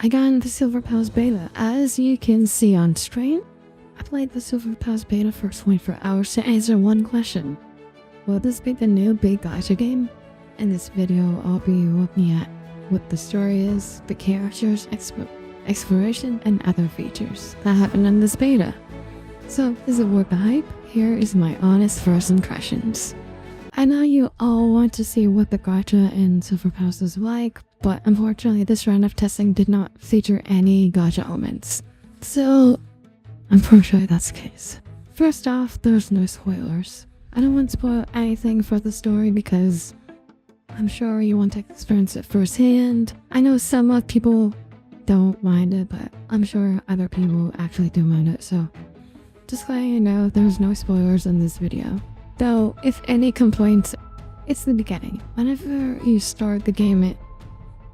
I got into Silver Palace Beta. As you can see on screen, I played the Silver Palace Beta for 24 hours to answer one question. Will this be the new big gacha game? In this video, I'll be looking at what the story is, the characters, exploration, and other features that happen in this beta. So, is it worth the hype? Here is my honest first impressions. I know you all want to see what the gacha in Silver Palace is like, but unfortunately this round of testing did not feature any gacha elements. So, unfortunately that's the case. First off, there's no spoilers. I don't want to spoil anything for the story because I'm sure you want to experience it firsthand. I know some people don't mind it, but I'm sure other people actually do mind it, so just letting you know there's no spoilers in this video. Though, if any complaints, it's the beginning. Whenever you start the game, it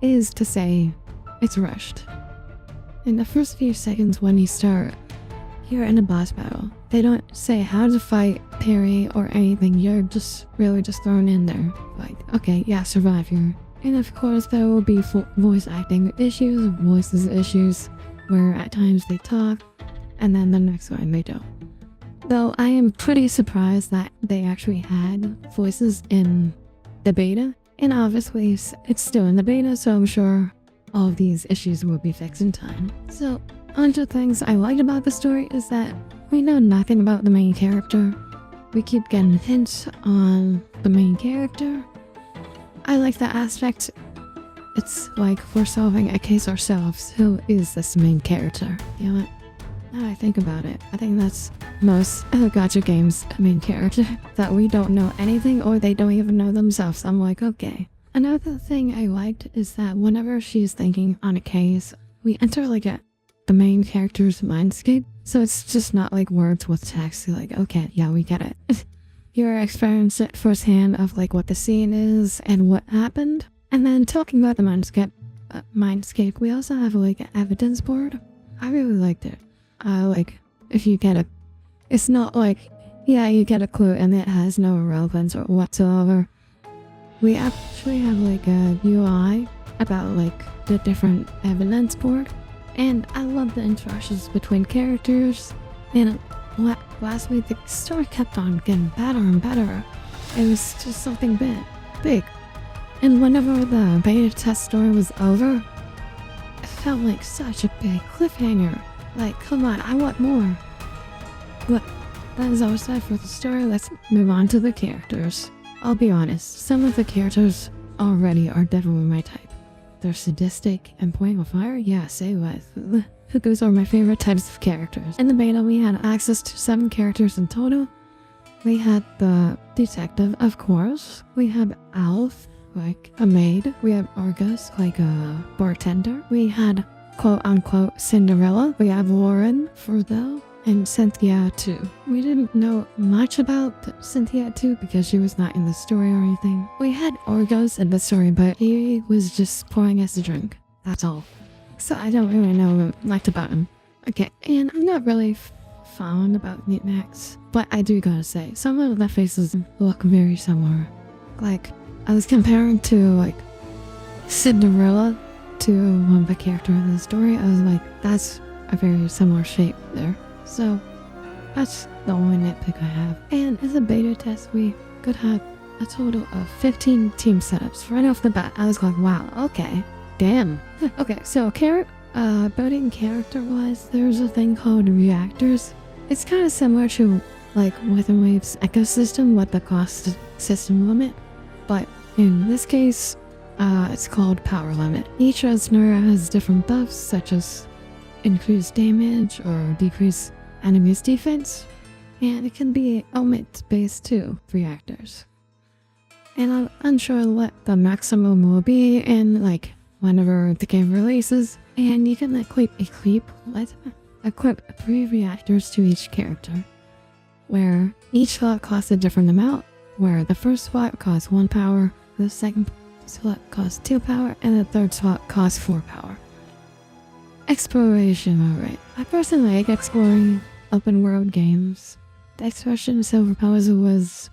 is to say it's rushed. In the first few seconds when you start, you're in a boss battle. They don't say how to fight, parry, or anything. You're just really just thrown in there. Like, okay, yeah, survive here. And of course, there will be voice acting issues, voices issues, where at times they talk, and then the next one they don't. Though I am pretty surprised that they actually had voices in the beta, and obviously it's still in the beta, so I'm sure all of these issues will be fixed in time. So, onto things I liked about the story is that we know nothing about the main character. We keep getting hints on the main character. I like that aspect. It's like we're solving a case ourselves. Who is this main character? You know what? Now I think about it, I think that's most gacha games' main character, that we don't know anything or they don't even know themselves. I'm like, okay. Another thing I liked is that whenever she's thinking on a case, we enter like the main character's mindscape, so it's just not like words with text. You're like, okay, yeah, we get it. You're experiencing it firsthand of like what the scene is and what happened. And then talking about the mindscape, we also have like an evidence board. I really liked it. Like, if you get it's not like, yeah, you get a clue and it has no relevance or whatsoever. We actually have like a UI about like the different evidence board, and I love the interactions between characters. And last week the story kept on getting better and better. It was just something big. And whenever the beta test story was over, it felt like such a big cliffhanger. Like, come on, I want more. But that is all said for the story. Let's move on to the characters. I'll be honest, some of the characters already are definitely my type. They're sadistic and playing with fire? Yeah, say what. Those are my favorite types of characters. In the beta, we had access to 7 characters in total. We had the detective, of course. We had Alf, like a maid. We had Argus, like a bartender. We had quote-unquote Cinderella. We have Lauren, Furdell, and Cynthia too. We didn't know much about Cynthia too because she was not in the story or anything. We had Argus in the story, but he was just pouring us a drink. That's all. So I don't really know much about him. Okay, and I'm not really fond about knickknacks, but I do gotta say, some of the faces look very similar. Like, I was comparing to like Cinderella to one of the characters in the story. I was like, that's a very similar shape there. So that's the only nitpick I have. And as a beta test, we could have a total of 15 team setups. Right off the bat, I was like, wow, okay, damn. Okay, so building character-wise, there's a thing called reactors. It's kind of similar to like Wuthering Waves Ecosystem with the cost system limit, but in this case, it's called Power Limit. Each listener has different buffs, such as increased damage or decrease enemies' defense, and it can be element-based too, reactors. And I'm unsure what the maximum will be in like whenever the game releases, and you can equip 3 reactors to each character, where each slot costs a different amount, where the first slot costs 1 power, the second slot costs 2 power, and the third slot costs 4 power. Exploration, alright. I personally like exploring open world games. The exploration in Silver Palace was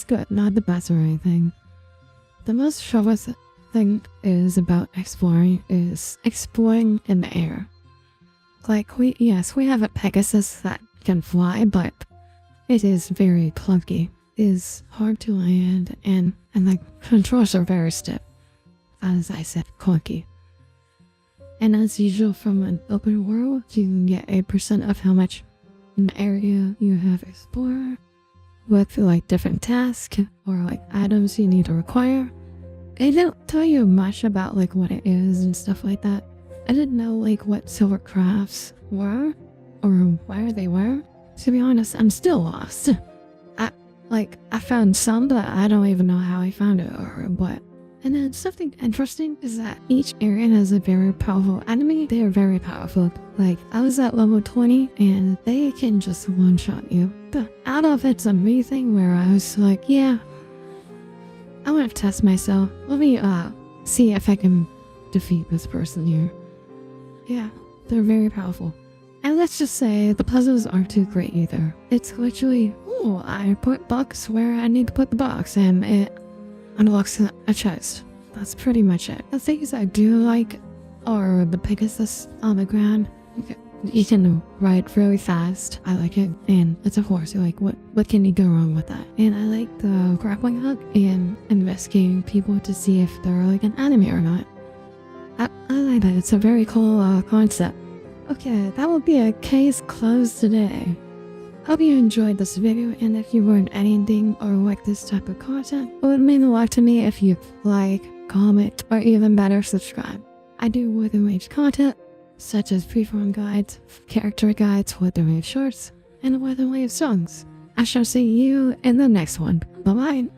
good, not the best or anything. The most thing is about exploring is exploring in the air. Like we have a Pegasus that can fly, but it is very clunky. It is hard to land and the controls are very stiff. As I said, clunky. And as usual from an open world, you can get 8% of how much an area you have explored with like different tasks or like items you need to acquire. They don't tell you much about like what it is and stuff like that. I didn't know like what silver crafts were or where they were. To be honest, I'm still lost. I found some, but I don't even know how I found it or what. And then something interesting is that each area has a very powerful enemy. They are very powerful. Like, I was at level 20 and they can just one-shot you. But out of it's a me thing where I was like, yeah, I want to test myself. Let me see if I can defeat this person here. Yeah, they're very powerful. And let's just say the puzzles aren't too great either. It's literally, oh, I put box where I need to put the box and it unlocks a chest. That's pretty much it. The things I do like are the Pegasus on the ground. You can ride really fast. I like it. And it's a horse. Like, what can you go wrong with that? And I like the grappling hook and investigating people to see if they're like an enemy or not. I like that. It's a very cool concept. Okay, that will be a case closed today. Hope you enjoyed this video, and if you learned anything or like this type of content, it would mean a lot to me if you like, comment, or even better, subscribe. I do Wuthering Waves content, such as freeform guides, character guides, Wuthering Waves shorts, and Wuthering Waves songs. I shall see you in the next one. Bye bye.